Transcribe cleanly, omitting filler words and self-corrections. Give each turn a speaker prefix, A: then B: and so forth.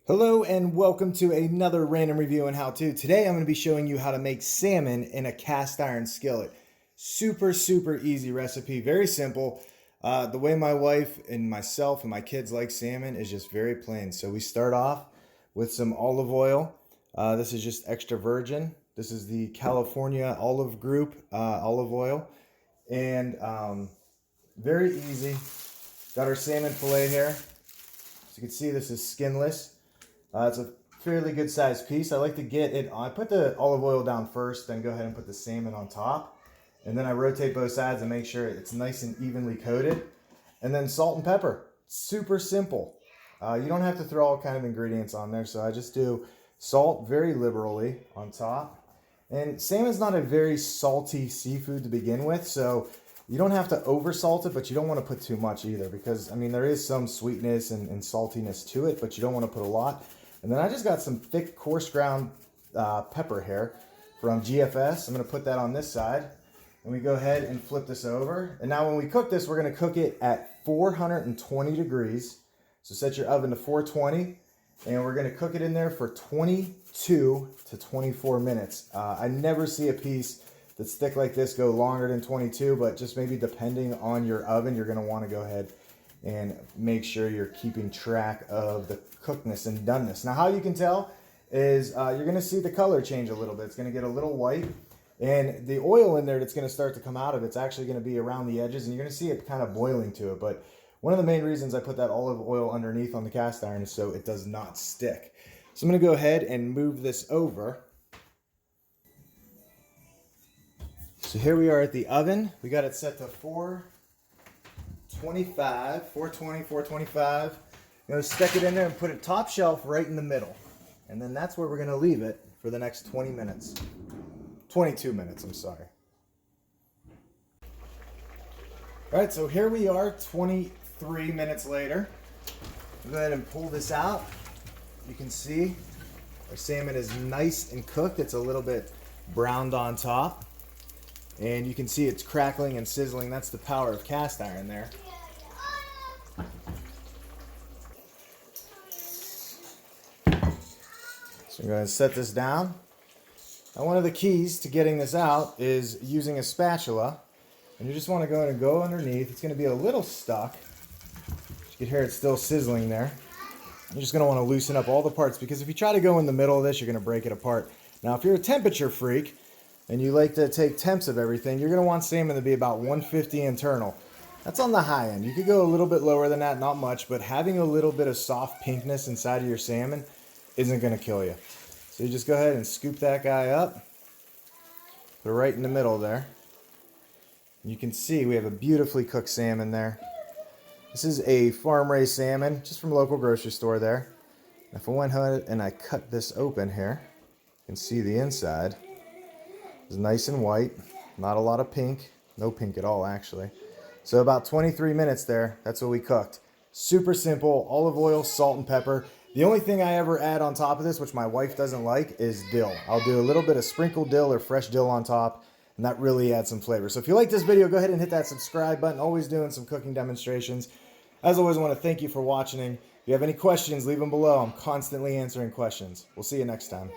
A: Hello and welcome to another random review and how-to. Today I'm going to be showing you how to make salmon in a cast iron skillet. Super easy recipe, very simple. The way my wife and myself and my kids like salmon is just very plain. So we start off with some olive oil. This is just extra virgin. This is the California Olive Group olive oil. And very easy. Got our salmon fillet here. So you can see this is skinless. It's a fairly good sized piece. I like to get it, I put the olive oil down first, then go ahead and put the salmon on top. And then I rotate both sides and make sure it's nice and evenly coated. And then salt and pepper. Super simple. You don't have to throw all kind of ingredients on there, so I just do salt very liberally on top. And salmon's not a very salty seafood to begin with, so you don't have to over salt it, but you don't want to put too much either because, I mean, there is some sweetness and saltiness to it, but you don't want to put a lot. And then I just got some thick, coarse ground pepper here from GFS. I'm going to put that on this side. And we go ahead and flip this over. And now when we cook this, we're going to cook it at 420 degrees. So set your oven to 420. And we're going to cook it in there for 22 to 24 minutes. I never see a piece that's thick like this go longer than 22, but just maybe depending on your oven, you're going to want to go ahead and make sure you're keeping track of the cookedness and doneness. Now, how you can tell is you're going to see the color change a little bit. It's going to get a little white, and the oil in there that's going to start to come out of it's actually going to be around the edges, and you're going to see it kind of boiling to it. But one of the main reasons I put that olive oil underneath on the cast iron is so it does not stick. So I'm going to go ahead and move this over. So here we are at the oven. We got it set to 425. I'm going to stick it in there and put it top shelf right in the middle. And then that's where we're going to leave it for the next 20 minutes. 22 minutes, I'm sorry. All right, so here we are 23 minutes later. Go ahead and pull this out. You can see our salmon is nice and cooked. It's a little bit browned on top. And you can see it's crackling and sizzling. That's the power of cast iron there. So I'm going to set this down. Now, one of the keys to getting this out is using a spatula. And you just want to go ahead and go underneath. It's going to be a little stuck. You can hear it still sizzling there. You're just going to want to loosen up all the parts, because if you try to go in the middle of this, you're going to break it apart. Now, if you're a temperature freak and you like to take temps of everything, you're going to want salmon to be about 150 internal. That's on the high end. You could go a little bit lower than that, not much, but having a little bit of soft pinkness inside of your salmon isn't going to kill you. So you just go ahead and scoop that guy up, put it right in the middle there. You can see we have a beautifully cooked salmon there. This is a farm-raised salmon, just from a local grocery store there. If I went ahead and I cut this open here, you can see the inside. It's nice and white, not a lot of pink, no pink at all actually. So about 23 minutes there, that's what we cooked. Super simple, olive oil, salt and pepper. The only thing I ever add on top of this, which my wife doesn't like, is dill. I'll do a little bit of sprinkled dill or fresh dill on top, and that really adds some flavor. So if you like this video, go ahead and hit that subscribe button. Always doing some cooking demonstrations. As always, I want to thank you for watching. If you have any questions, leave them below. I'm constantly answering questions. We'll see you next time.